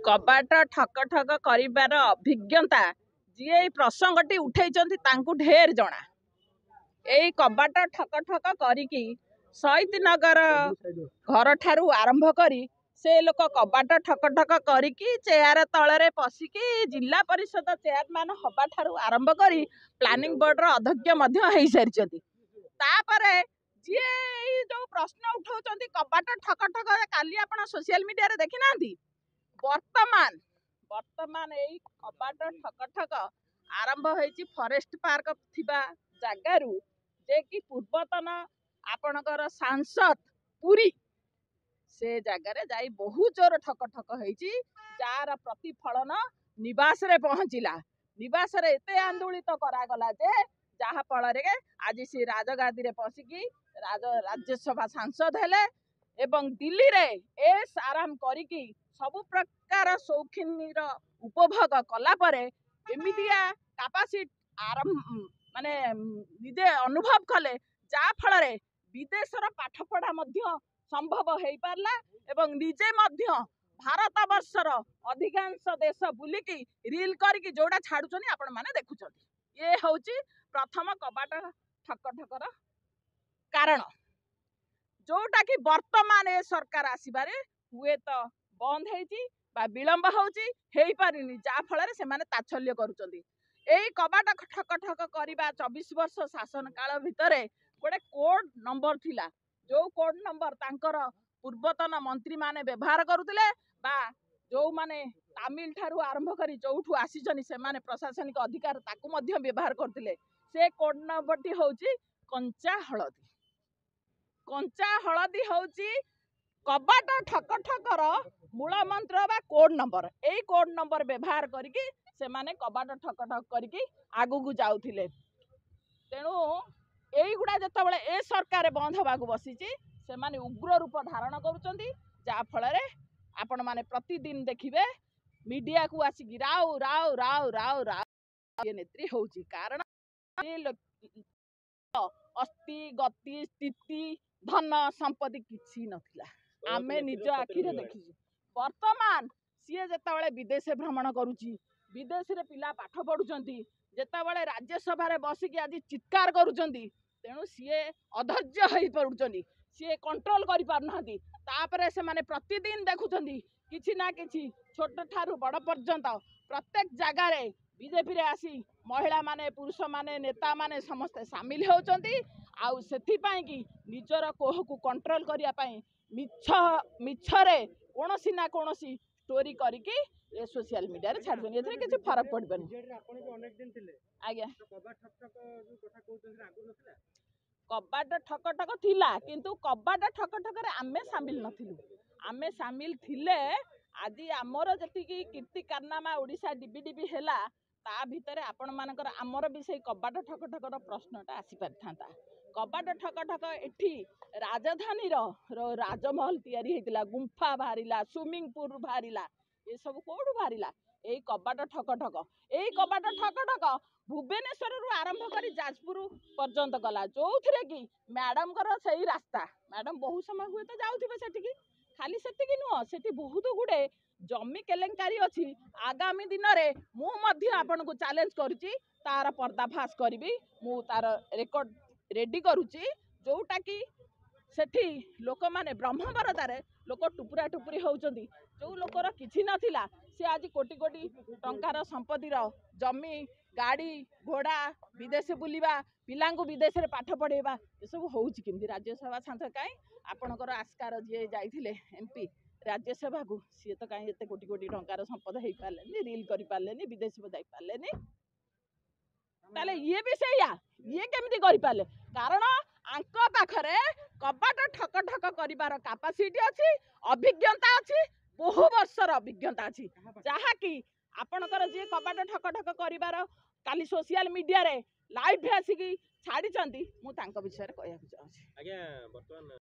कबाट ठक ठक कर अभिज्ञता जी प्रसंगटी उठेइचंती तांकु ढेर जना यही कबाट ठक ठक करी शहीद नगर घर ठारू आरंभ करी से लोक कबाट ठक ठक करी चेयर तले पशिकी जिला परिषद चेयरमैन हवा ठारू आरंभ करी प्लानिंग बोर्ड अध्यक्ष हो सारी जी जो प्रश्न उठाउछंती कबाट ठक ठक काली आपण सोशल मीडिया रे देखि नांती वर्तमान वर्तमान यही कबाट ठक ठक आरंभ होईची फॉरेस्ट पार्क थिबा जगारू जे कि पूर्वतन आपणकर सांसद पुरी से जगार जाई बहु जोर ठक ठक होईची जार प्रतिफलन निवास रे पहुंचला निवास रे एते आंदोलित करागला जे जहा फल आज सी राजगादी रे पशिकी राज्यसभा सांसद हेले एवं दिल्ली रे एस आराम करिकी सबु प्रकार शौखिन उपभोग कला परे एमितिया कैपेसिटी आरंभ माने निजे अनुभव कले जा फल रे विदेशर पाठपढ़ा मध्य संभव हो पारला एवं निजे मध्य भारत वर्षर अधिकांश देश बुलिकी रील करके जोड़ा छाड़ुचनी आपण माने देखुचंती ये होची प्रथम कबाट ठक ठकर कारण जोटा कि वर्तमान ए सरकार आसबारे हुए तो बंद होईची बा विलंब होची हेई पारिनी जा फल रे से माने ताच्छल्य करूचंती एई कबाट ठक ठक करिबा 24 वर्ष शासन काल भितरे गोटे कोड नंबर थिला जो कोड नंबर तांकर पूर्वतन मंत्री माने व्यवहार करुतिले बा जो माने तामिल ठारू आरंभ करी जोठू आसीचनी से माने प्रशासनिक अधिकार ताकू मध्य व्यवहार करतिले से कोड नंबरटी होची कंचा हलदी होची कबाट ठक ठकर मूल मंत्र बा कोड नंबर एई कोड नंबर व्यवहार करिकी से माने कबाट ठक ठक करिकी आगु को जाउथिले तेणु एई गुडा जतबेले ए सरकार बंद होबाकू बसीची से माने उग्र रूप धारण करूचंती जा फल रे आपण माने प्रतिदिन देखिबे मीडिया को आसिकी राव राव राव राव राव ये नेत्री होची कारण अस्थि गति स्थिति धन संपत्ति किछि नथिला आमे निज आखिरे देखिछु वर्तमान सीए जेतबेले विदेश भ्रमण करूची विदेश रे पिला पाठ पढुचंती जेतबेले राज्यसभा रे बसिकी आज चित्कार करूचंती तेणु सीए अधैर्य होई पडुचंती सीए कंट्रोल करि पारनांती तापरे से माने प्रतिदिन देखुचंती किछि ना किछि छोट ठारू बड़ पर्यंत प्रत्येक जगह रे बीजेपी रे आसी महिला माने पुरुष माने नेता माने समस्त शामिल होचंती आउ सेथि पई कि निजर कोह को कंट्रोल करिया पई मिछरे कोनोसी ना कोनोसी स्टोरी करिकी ए सोशल मीडिया रे छाड़ देनी एथरे किछि फरक पड़बेनी आपण को अनेक दिन थिले आज्ञा कबाट ठक ठक जो कथा कहउछन आगु नथिला कबाट ठक ठक थिला किंतु कबाट ठक ठक रे आमे शामिल नथिलु आमे शामिल थिले आज आमर जति कीर्ति कारनामा ओडिशा डीबीडीबी हैला ता भितरे आपण मानकर आमर भी से कबाट ठक ठकर प्रश्नटा आसी पारथांता कबाट ठक ठक एठी राजधानी राजमहल तैयारी हेतिला गुंफा बाहरिला स्विमिंग पूल बाहरिला ये सब कोडू बाहरिला एई कबाट ठक ठक एई कबाट ठक ठक भुवनेश्वर रु आरंभ करी जाजपुर पर्यंत गला जो थिरे कि मैडम कर सही रास्ता मैडम बहु समय हुए तो जाउथिबे सेठी खाली सेठी नुह सेठी बहुत गुडे जमी केलेंकारी अच्छी आगामी दिन में मुझे आपन को चैलेंज करुच्ची तार पर्दाफाश करी मु तार रेकर्ड रेडी करुच्ची जोटा कि सेठी लोक माने ब्रह्मबरदार लोक टुपुरा टुपुरी होउचंदी जो लोकर किछि नथिला से आज कोटी कोटी टंकार संपत्तिर जमी गाड़ी घोड़ा विदेश बुलिबा पिलांगु विदेश रे पाठ पढ़ेबा ये सब होउची किमती राज्यसभा सांसद काई आपणकर आस्कार जे जाइथिले एमपी राज्यसभा को सी तो कहीं एत कोटी कोटी टंकार संपद हो पारे रील कर पारे विदेश को जापारे ताले ये भी से ये केमती कर पारे कारण आंक पाखरे कबाट ठक ठक करिवार कैपेसिटी अच्छी अभिज्ञता अच्छी बहु वर्षर अभिज्ञता अच्छी जहा कि आपणकर जी कबाट ठक ठक करिवार काली सोशल मीडिया रे लाइव आसिकी छाड़ी मु विषय कहया चाहूँ।